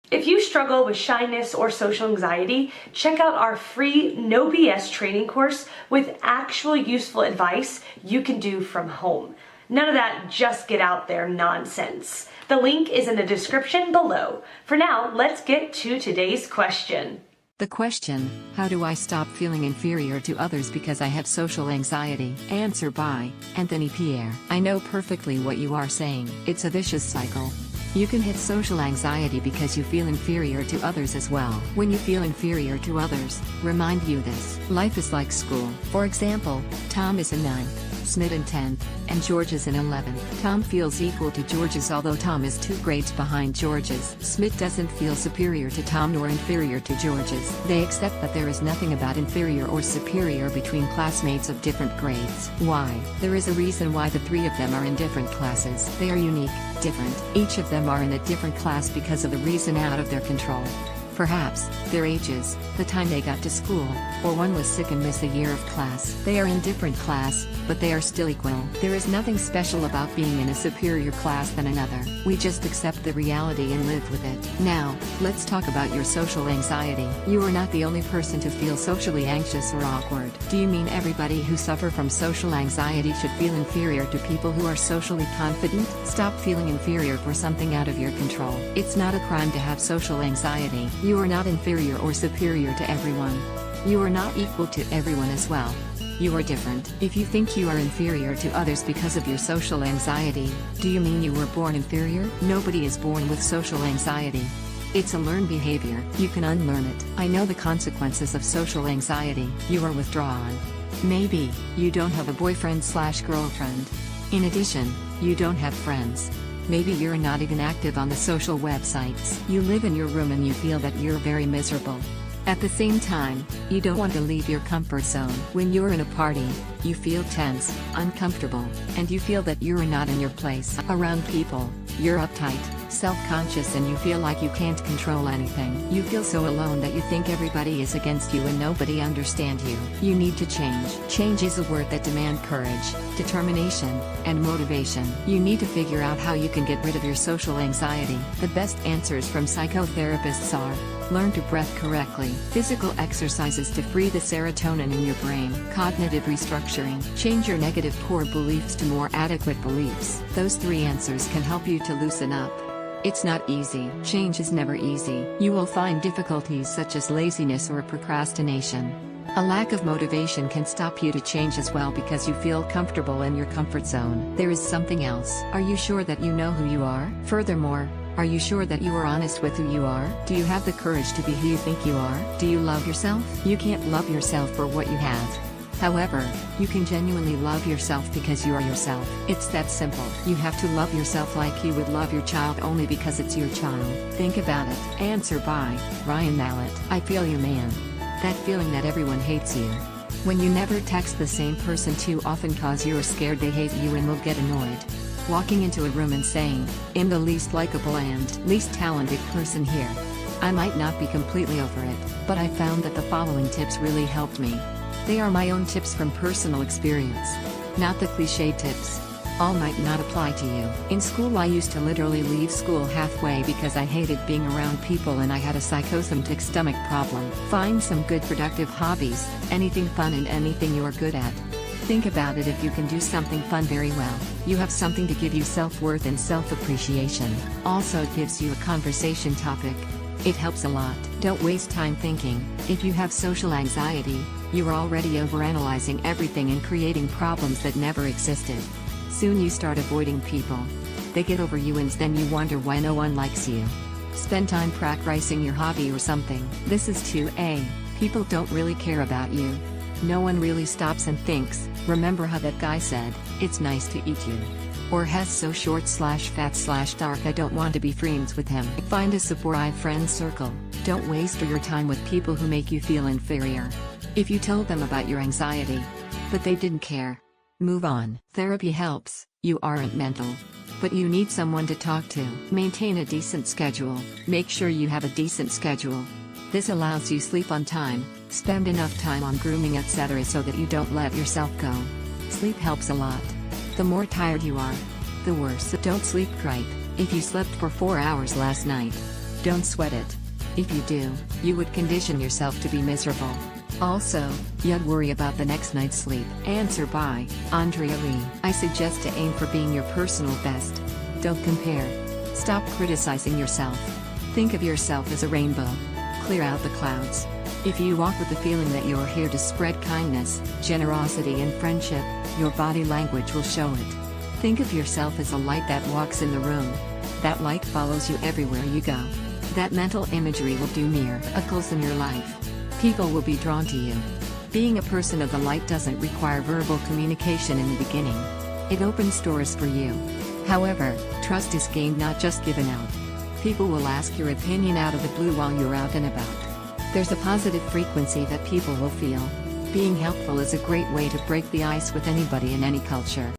If you struggle with shyness or social anxiety, check out our free No BS training course with actual useful advice you can do from home. None of that just get out there nonsense. The link is in the description below. For now, let's get to today's question. The question, how do I stop feeling inferior to others because I have social anxiety? Answer by Anthony Pierre. I know perfectly what you are saying. It's a vicious cycle. You can hit social anxiety because you feel inferior to others as well. When you feel inferior to others, remind you this. Life is like school. For example, Tom is in 9th, Smith in 10th, and George is in 11th. Tom feels equal to George's although Tom is 2 grades behind George's. Smith doesn't feel superior to Tom nor inferior to George's. They accept that there is nothing about inferior or superior between classmates of different grades. Why? There is a reason why the 3 of them are in different classes. They are unique, different. Each of them are in a different class because of the reason out of their control. Perhaps, their ages, the time they got to school, or one was sick and missed a year of class. They are in different class, but they are still equal. There is nothing special about being in a superior class than another. We just accept the reality and live with it. Now, let's talk about your social anxiety. You are not the only person to feel socially anxious or awkward. Do you mean everybody who suffer from social anxiety should feel inferior to people who are socially confident? Stop feeling inferior for something out of your control. It's not a crime to have social anxiety. You are not inferior or superior to everyone. You are not equal to everyone as well. You are different. If you think you are inferior to others because of your social anxiety, do you mean you were born inferior? Nobody is born with social anxiety. It's a learned behavior. You can unlearn it. I know the consequences of social anxiety. You are withdrawn. Maybe, you don't have a boyfriend/girlfriend. In addition, you don't have friends. Maybe you're not even active on the social websites. You live in your room and you feel that you're very miserable. At the same time, you don't want to leave your comfort zone. When you're in a party, you feel tense, uncomfortable, and you feel that you're not in your place. Around people, you're uptight, self-conscious and you feel like you can't control anything. You feel so alone that you think everybody is against you and nobody understands you. You need to change. Change is a word that demands courage, determination, and motivation. You need to figure out how you can get rid of your social anxiety. The best answers from psychotherapists are: learn to breathe correctly, physical exercises to free the serotonin in your brain, cognitive restructuring, change your negative core beliefs to more adequate beliefs. Those 3 answers can help you to loosen up. It's not easy. Change is never easy. You will find difficulties such as laziness or procrastination. A lack of motivation can stop you to change as well because you feel comfortable in your comfort zone. There is something else. Are you sure that you know who you are? Furthermore, are you sure that you are honest with who you are? Do you have the courage to be who you think you are? Do you love yourself? You can't love yourself for what you have. However, you can genuinely love yourself because you are yourself. It's that simple. You have to love yourself like you would love your child only because it's your child. Think about it. Answer by Ryan Mallett. I feel you, man. That feeling that everyone hates you. When you never text the same person too often cause you're scared they hate you and will get annoyed. Walking into a room and saying, "I'm the least likable and least talented person here." I might not be completely over it, but I found that the following tips really helped me. They are my own tips from personal experience. Not the cliche tips. All might not apply to you. In school I used to literally leave school halfway because I hated being around people and I had a psychosomatic stomach problem. Find some good productive hobbies, anything fun and anything you are good at. Think about it, if you can do something fun very well, you have something to give you self-worth and self-appreciation. Also it gives you a conversation topic. It helps a lot. Don't waste time thinking. If you have social anxiety, you are already overanalyzing everything and creating problems that never existed. Soon you start avoiding people. They get over you and then you wonder why no one likes you. Spend time practicing your hobby or something. This is 2A. People don't really care about you. No one really stops and thinks, remember how that guy said, "It's nice to eat you." Or has so short/fat/dark I don't want to be friends with him. Find a supportive friend circle. Don't waste your time with people who make you feel inferior. If you told them about your anxiety, but they didn't care, move on. Therapy helps. You aren't mental, but you need someone to talk to. Maintain a decent schedule. Make sure you have a decent schedule. This allows you sleep on time, spend enough time on grooming etc. so that you don't let yourself go. Sleep helps a lot. The more tired you are, the worse. Don't sleep gripe. If you slept for 4 hours last night, Don't sweat it. If you do, you would condition yourself to be miserable. Also, you'd worry about the next night's sleep. Answer by Andrea Lee. I suggest to aim for being your personal best. Don't compare. Stop criticizing yourself. Think of yourself as a rainbow. Clear out the clouds. If you walk with the feeling that you are here to spread kindness, generosity and friendship, your body language will show it. Think of yourself as a light that walks in the room. That light follows you everywhere you go. That mental imagery will do miracles in your life. People will be drawn to you. Being a person of the light doesn't require verbal communication in the beginning. It opens doors for you. However, trust is gained, not just given out. People will ask your opinion out of the blue while you're out and about. There's a positive frequency that people will feel. Being helpful is a great way to break the ice with anybody in any culture.